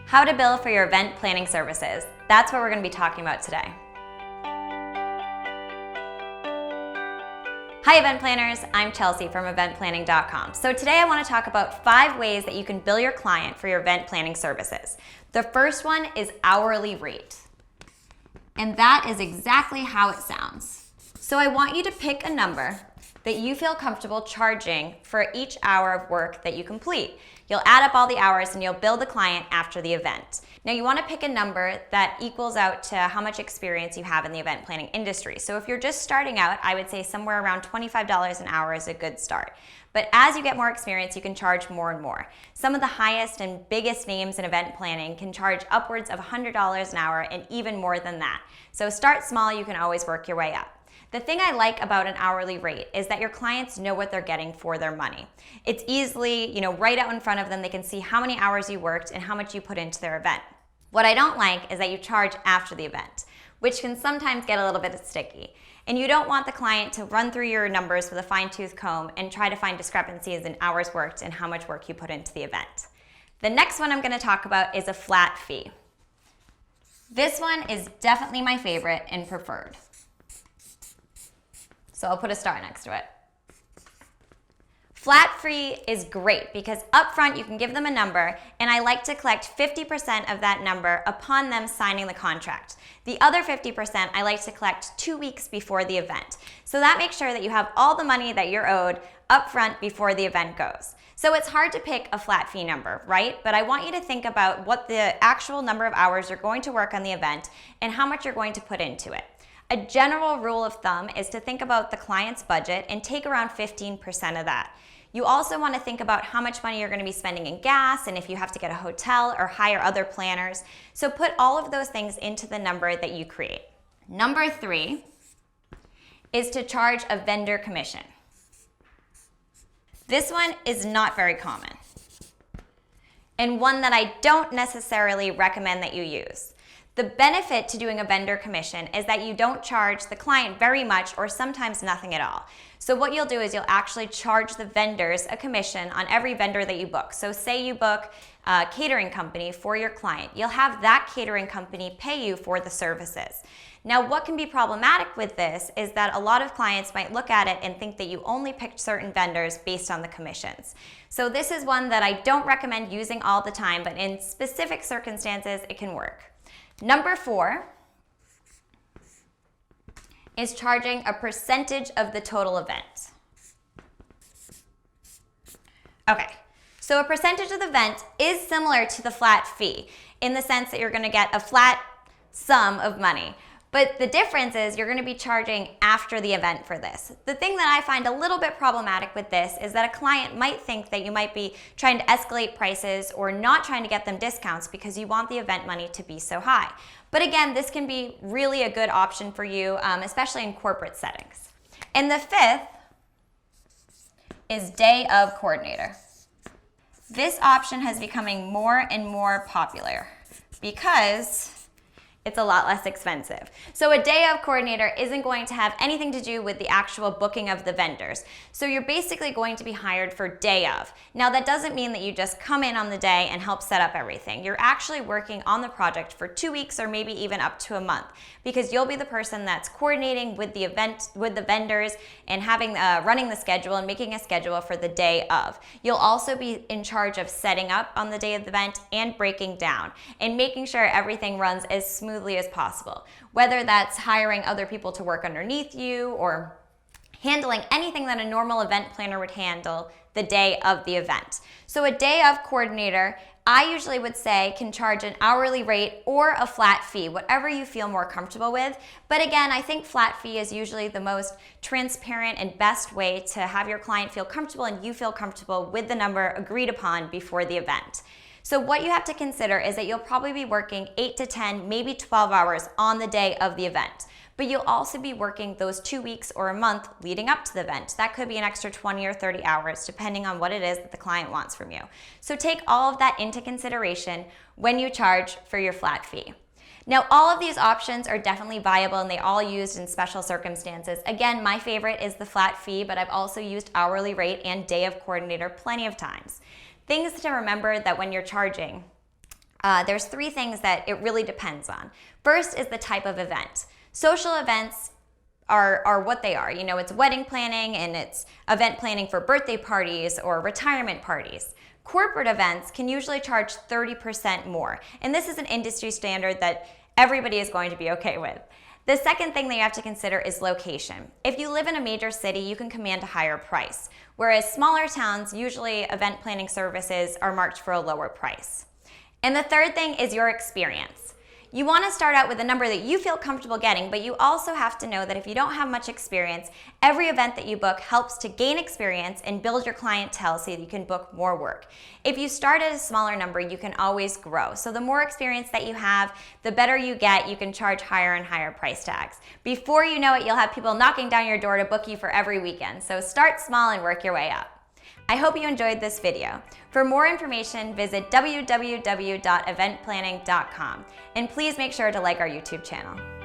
how to bill for your event planning services. That's what we're going to be talking about today. Hi event planners, I'm Chelsea from eventplanning.com. So today I want to talk about 5 ways that you can bill your client for your event planning services. The first one is hourly rate. And that is exactly how it sounds. So I want you to pick a number that you feel comfortable charging for each hour of work that you complete. You'll add up all the hours and you'll bill the client after the event. Now you want to pick a number that equals out to how much experience you have in the event planning industry. So if you're just starting out, I would say somewhere around $25 an hour is a good start. But as you get more experience, you can charge more and more. Some of the highest and biggest names in event planning can charge upwards of $100 an hour and even more than that. So start small, you can always work your way up. The thing I like about an hourly rate is that your clients know what they're getting for their money. It's easily, right out in front of them. They can see how many hours you worked and how much you put into their event. What I don't like is that you charge after the event, which can sometimes get a little bit sticky. And you don't want the client to run through your numbers with a fine-tooth comb and try to find discrepancies in hours worked and how much work you put into the event. The next one I'm going to talk about is a flat fee. This one is definitely my favorite and preferred. So I'll put a star next to it. Flat fee is great because upfront you can give them a number, and I like to collect 50% of that number upon them signing the contract. The other 50% I like to collect 2 weeks before the event. So that makes sure that you have all the money that you're owed upfront before the event goes. So it's hard to pick a flat fee number, right? But I want you to think about what the actual number of hours you're going to work on the event and how much you're going to put into it. A general rule of thumb is to think about the client's budget and take around 15% of that. You also want to think about how much money you're going to be spending in gas and if you have to get a hotel or hire other planners. So put all of those things into the number that you create. Number 3 is to charge a vendor commission. This one is not very common and one that I don't necessarily recommend that you use. The benefit to doing a vendor commission is that you don't charge the client very much or sometimes nothing at all. So what you'll do is you'll actually charge the vendors a commission on every vendor that you book. So say you book a catering company for your client, you'll have that catering company pay you for the services. Now what can be problematic with this is that a lot of clients might look at it and think that you only picked certain vendors based on the commissions. So this is one that I don't recommend using all the time, but in specific circumstances it can work. Number 4 is charging a percentage of the total event. Okay, so a percentage of the event is similar to the flat fee in the sense that you're going to get a flat sum of money. But the difference is you're going to be charging after the event for this. The thing that I find a little bit problematic with this is that a client might think that you might be trying to escalate prices or not trying to get them discounts because you want the event money to be so high. But again, this can be really a good option for you, especially in corporate settings. And the 5th is day of coordinator. This option has becoming more and more popular because it's a lot less expensive. So a day of coordinator isn't going to have anything to do with the actual booking of the vendors. So you're basically going to be hired for day of. Now that doesn't mean that you just come in on the day and help set up everything. You're actually working on the project for 2 weeks or maybe even up to a month because you'll be the person that's coordinating with the event, with the vendors and having running the schedule and making a schedule for the day of. You'll also be in charge of setting up on the day of the event and breaking down and making sure everything runs as smoothly as possible, whether that's hiring other people to work underneath you or handling anything that a normal event planner would handle the day of the event. So a day of coordinator, I usually would say can charge an hourly rate or a flat fee, whatever you feel more comfortable with. But again, I think flat fee is usually the most transparent and best way to have your client feel comfortable and you feel comfortable with the number agreed upon before the event. So what you have to consider is that you'll probably be working 8 to 10, maybe 12 hours on the day of the event. But you'll also be working those 2 weeks or a month leading up to the event. That could be an extra 20 or 30 hours, depending on what it is that the client wants from you. So take all of that into consideration when you charge for your flat fee. Now, all of these options are definitely viable and they all used in special circumstances. Again, my favorite is the flat fee, but I've also used hourly rate and day of coordinator plenty of times. Things to remember that when you're charging, there's three things that it really depends on. First is the type of event. Social events are what they are. You know, it's wedding planning and it's event planning for birthday parties or retirement parties. Corporate events can usually charge 30% more, and this is an industry standard that everybody is going to be okay with. The second thing that you have to consider is location. If you live in a major city, you can command a higher price, whereas smaller towns, usually event planning services are marked for a lower price. And the third thing is your experience. You want to start out with a number that you feel comfortable getting, but you also have to know that if you don't have much experience, every event that you book helps to gain experience and build your clientele so that you can book more work. If you start at a smaller number, you can always grow. So the more experience that you have, the better you get, you can charge higher and higher price tags. Before you know it, you'll have people knocking down your door to book you for every weekend. So start small and work your way up. I hope you enjoyed this video. For more information, visit www.eventplanning.com, and please make sure to like our YouTube channel.